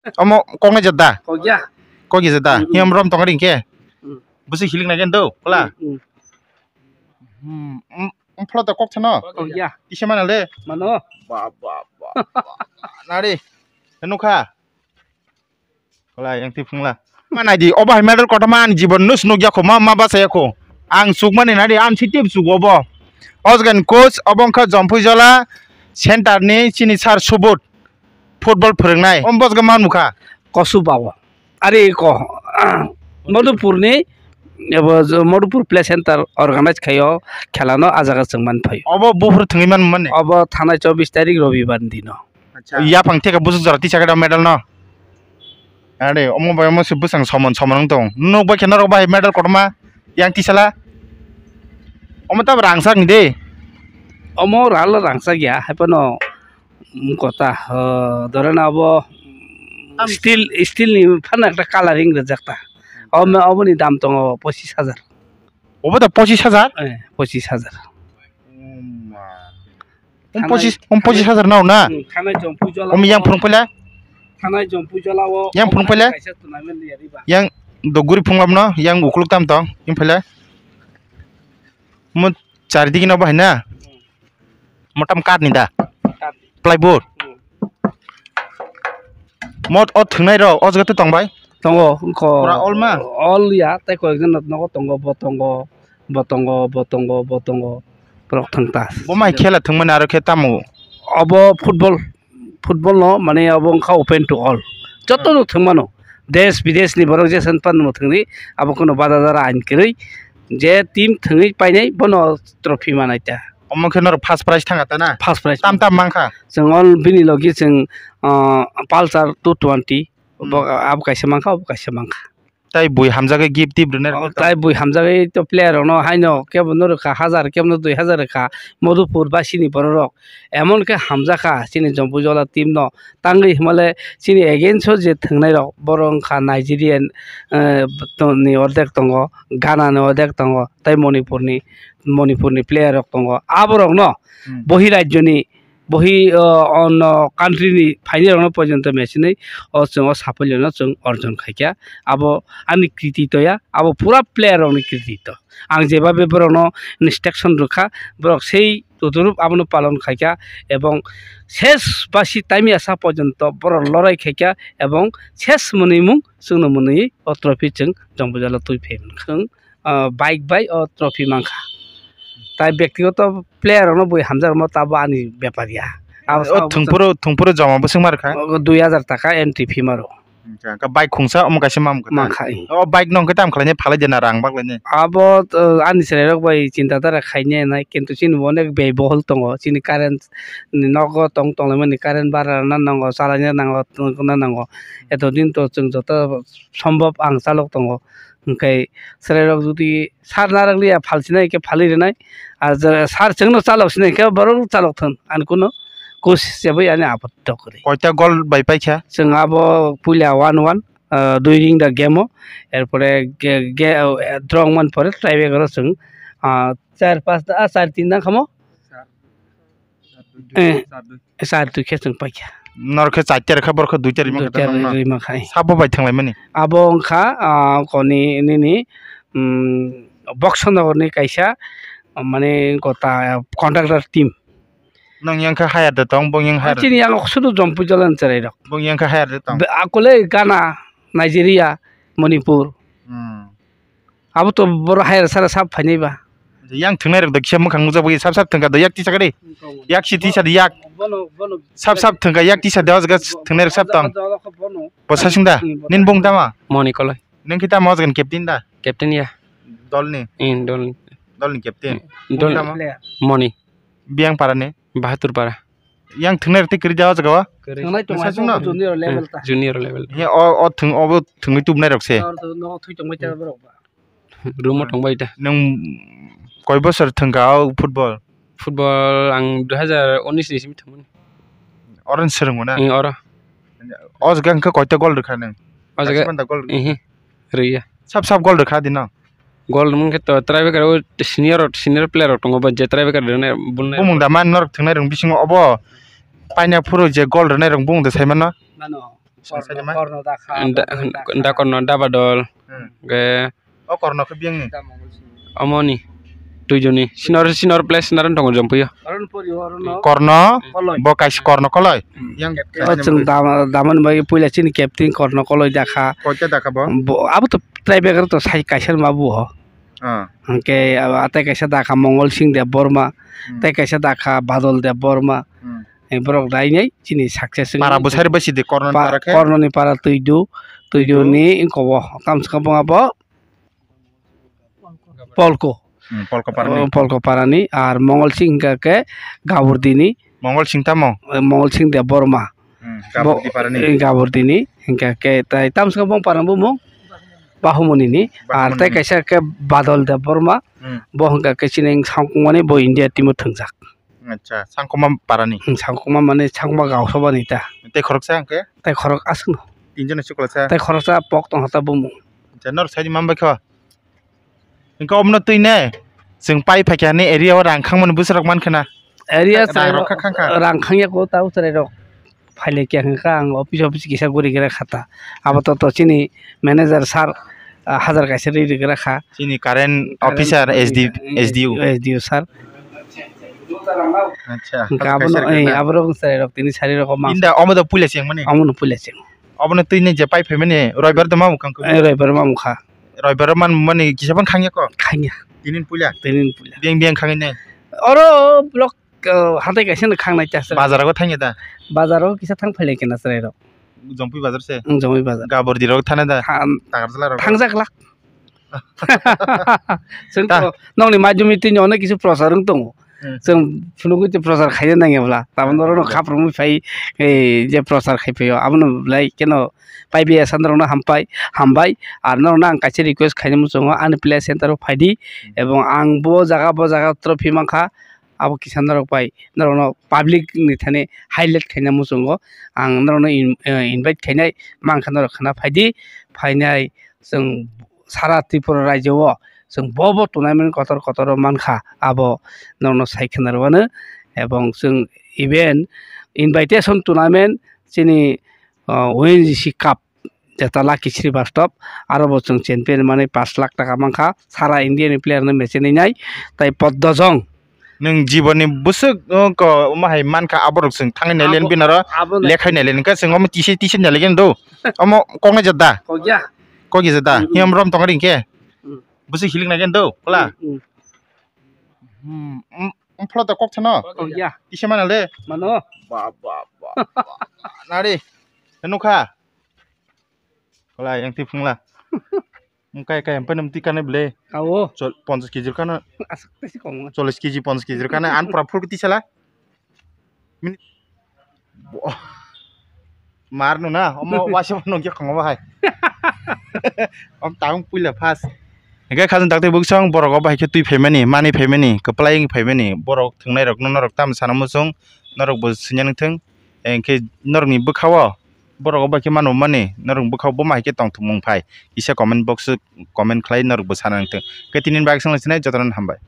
Omo kong jada. Kogya. Kogi jada. Hiam rom tong ring ke. Busi hiling na gendo. Pula. Plot the kok chano. Kogya. Isya mana le? Mano. Ba. Nari. Enuka. Pula yang tipung lah. Mana di obah medal kota man jibon nus nuk jako ma bahasa jako. Ang sukmani nari am sitip suk obo. Osgan coach obongka jompu jala center ni chini sar subut. Football फोरोंनाय अम्बस गमान मुखा कसु बावा अरे को मधुपुर ने अब Madhupur play centre organise खायो खेलानो आजागा जोंमान फै अब बुफुर थंगैमान माने अब थाना 24 तारिख रविबार दिन अच्छा या फांथे का बुसु जरा टिसा का मेडल न अरे अमो बाय मो बुसां समन दं नो बाय केनार बाय मेडल कटमा yang tisala अमो तब रांसा दे अमो राल रांसा गया हेपनो कता धरेन अब स्टिल नि फाना একটা কালারিং রেজাকতা अब नि दाम दङ 25000 अब त 25000 25000 25000 नाउ ना थाना जम्पु जला अम yang फुंपला थाना जम्पु जलाwo yang फुंपला yang दगुरि फुंगाम न yang उकुलुक ताम त इमफला मु चारदिगिन अब हैना मोटाम काट नि दा plywood mod ot thunai ro ojgate tongbai tongo ko pura all ya tai ko ekjon notnogo botongo prok thangta bomai khela thungman aro khetamu abo football no mane abo kha open to all joto no thungmano desh bidesh ni borok je sanpan no thungni abo kono badadara ain kiri je team thungi painai bono trophy manaita अमखनर first prize थांगाता ना first prize ताम मांखा जों अल बिनि लगी जों Pulsar 220 अब कैसे मांखा अब कैसे मांखा ताई बुई हामजागे गिफ्ट दिब्रने ताई बुई हामजागे तो प्लेयर न हाइनो केबनो रखा 1000 केबनो 2000 रखा मधुपुर बासिनी पररक एमन के हामजाखा सिनि जम्पु जला टीम न तांगै हिमालय सिनि एगेन्स्ट जे थंगनाय र बरंखा नाइजेरियान नि अर्धेक दङ गाना नि अर्धेक दङ ताई मणिपुरनि प्लेयर दङ आबरक न बहि राज्यनि बहि अन कान्ट्रीनि फाइनल पर्यन्त मेसिनै जों साफल्यनो जों अर्जन खायका अब आंनि कृतित्वया अब पूरा प्लेयरनि कृतित्व आं जेबा बेबरनो इन्स्ट्रक्शन रखा ब्रक सेई तदुरुप आबनो पालन खायका एवं शेष बासि टाइम आसा पर्यन्त बर लड़ाई खायका एवं शेष मुनिमुं जोंनो मुनि ट्रफी जों जम्बुजाला तुइ फेन बाइक बाय ट्रफी मांखा ताई व्यक्तिगत प्लेयर न बय हामजार म ताबो आनि व्यापारिया थुंपुरो जमा बसं मारखा 2000 टाका एंट्री फी मारो का बाइक खुंसा अम कासे माम माखाय बाइक नंग ताम खलाने फाले देना रां बागलाने अब आनि सेरक बाय चिंता तारा खायने नाय किन्तु चिन अनेक बे बहल दङ चिनि कारेन्ट नग तंग तंगले कारेन्ट बारा ना नंग सालाने नांग एतो दिन तो जों जत सम्भव आं चालक दङ ओंखाय सेरक जुदि सार नारगलिया फालसिनाय के फालिरेनाय आरो सार जोंनो चालकसिनाय के बरो चालक थन आन कुनो कोशिश जेबै आनि आपत्ति करे কয়টা গোল বাই পাইছা जों अब पुलिया 1-1 দুই রিং দা गेम एरपरे ड्रॉ मान परे टाइब्रेकर जों 4-5 दा 4-3 दा खमो 4-2 के जों पाइखा नरखे चाइते रेखा बरखो दुइटा रिमा खाय साबो बाय थांलाय माने अब अंखा कनि निनि बक्सनगरनि कायसा माने गता कन्ट्राक्टर टीम नों यांखा हायार दं बं yang हायार चिनि yang सुदु जम्पु जलन चराइर बं यांखा हायार दं आकोले गाना नाइजेरिया मणिपुर अब तो बर हायार सारा साब फाइनैबा yang थंनाय रक दखिया मखां जाबो साब थंगा द याक तिसा गरे याक सिति सा याक साब थंगा याक तिसा दस गस थंनाय रक साब तम बसासिंदा निन बं दामा मनि कलाय नों किता मजगन कैप्टेन दा कैप्टेन या दलनि दलनि कैप्टेन दल मनि बियां पाराने 72 पारा yang थंनाय रक करि जावा जगावा जूनियर लेवल हे अ थं अब थंगै तुबनाय रक से रूम थांबाय दा नों कय बोसोर थंगाव फुटबल आं 2019 निसिम थांमोन अरन सोरंमोन ना अर अजगांखौ कयता गोल रखा नों अजगा गोल रैया सब गोल रखा दिन गोल मुंखे तो ट्राइबेकर सीनियर प्लेयर दङ बा जे ट्राइबेकर रने बुननाय बुंदा मान नरक थंनाय रं बिसिङ अब पाइना फुरो जे गोल रनाय रं बुंदा साइमान न korno dakha da korno dabadol ge o korno ke biang ni amoni tuijoni sinor place naran tongo jompuyo karon pori horno korno bo kais korno koloi yang chung daman bagi puila chini captain korno koloi dakha koite dakha bo abu to traibegar to sai kaisar mabu ho ke atai kaisa dakha mongol singh de borma tai kaisa dakha badol de borma borok dai nei chini success para bosari basi de korno para ke korno ni para tuidu ni inko kam skabong abo polko parani ar mongol singh ke gaburdini mongol singh tamo mongol singh de borma gaburdini parani gaburdini hingka ke tai tam skabong parambu mong bahumoni ni ar tai kaisa ke badol de borma bo hingka ke chining sangkungani bo india timo thungjak acha sangkoma parani sangkoma mane sangma gausobani ta te khorok sa ke tai khorok asno tinjona chukla sa tai khorok sa pok tong hata bumu janor sai mamba kha inka omno tuine जों पाइ फाइखानि एरियाव रांखांमोन बुसरक मानखना area रखा खांखा रांखांया को ताउ तरे रक फाइले के खांखा आं office किसा गुरि गेरा खाता अब तो चिनी मैनेजर सर हजार कासे रि गेरा खा चिनी कारेन्ट ऑफिसर एसडीयू सर अच्छा आबरो सरे रक तिनी सारि रक मा इंदा अमद पुलेसिं माने अमन पुलेसिं अबन तुइने जे पाइ फाइमाने रविवार दमा मुखांखो रविवार मा मुखा रविवार मान माने किसाबन खांया को खांया तीन पुलिया बिंग खांगे ने अरो ब्लॉक हाते कैसे न खांनाय चास बाजाराव थांगे दा बाजाराव किसा थां फैले केना सराय र जम्पी बाजार से जम्पी बाजार गाबर दिराव थाना दा तागारजला र थांजाकला जों नौनि माध्यमिक तिनयावनो किसु प्रसारं दङ जों फुनुगुति प्रसार खायनो नाङोब्ला ताबनरो खाफ्रमु फाय जे प्रसार खायफैयो आबनलाय केनो पाइबिया सानदरनो हामबाय आर नरना आं कासे रिक्वेस्ट खायनो मुसङो आन प्ले सेन्टाराव फायदि एबं आं बो जागा ट्रफि मांखा आबो किसानदरक पाइ नरनो पाब्लिक नि थाने हाइलाइट खायनो मुसङो आं नरनो इनभाइट खायनाय मांखा नर खाना फायदि फायनाय जों सारा त्रिपुरा राज्योआव जों बबो टुर्नामेन्ट कतर मानखा आबो नरनो सायखनारवानो एबं जों इभेन्ट इनभाइटेशन टुर्नामेन्ट जोंनि ओएनजीसी काप जेता लाखि श्रीवास्तव आरो जों चेम्पियन माने 5 लाख टाका मांखा सारा इन्डियानि प्लेयारनो मेचेनाय ताइ पद्मजं नों जीवननि बुसुक को माहाय मानखा आबरक जों थांनाय लेन बिनार लेखायनाय लेन का जों हम टिसे नेलेगेन दो अम कंगना जदा कोगि जदा हिम रम तंगरिं के बुसुक हिलिं नागेन दो होला फ्लट कक छन कोगिया टिसे मानले मानो बा नाडी नुखा होला yang tifungla mungkai kai empan emti kana ble kawo 50 kg kana asuk tesi kong 40 kg 50 kg kana an prapur kiti sala marnu na omo washo no ge khong ba hai om taung puila fas ega khajun takte buksang borok ba ke tui femani mani femani keplaying femani borok thungnai rok norok tam sanamu song norok bo sinyang thung engke norok ni bukhawo borok ba ke manu mani norok bukhaw bo mai ke tong thumung phai isa comment box comment khlai norok bo sanang thung ke tinin bag sang sinai jotoran hambai।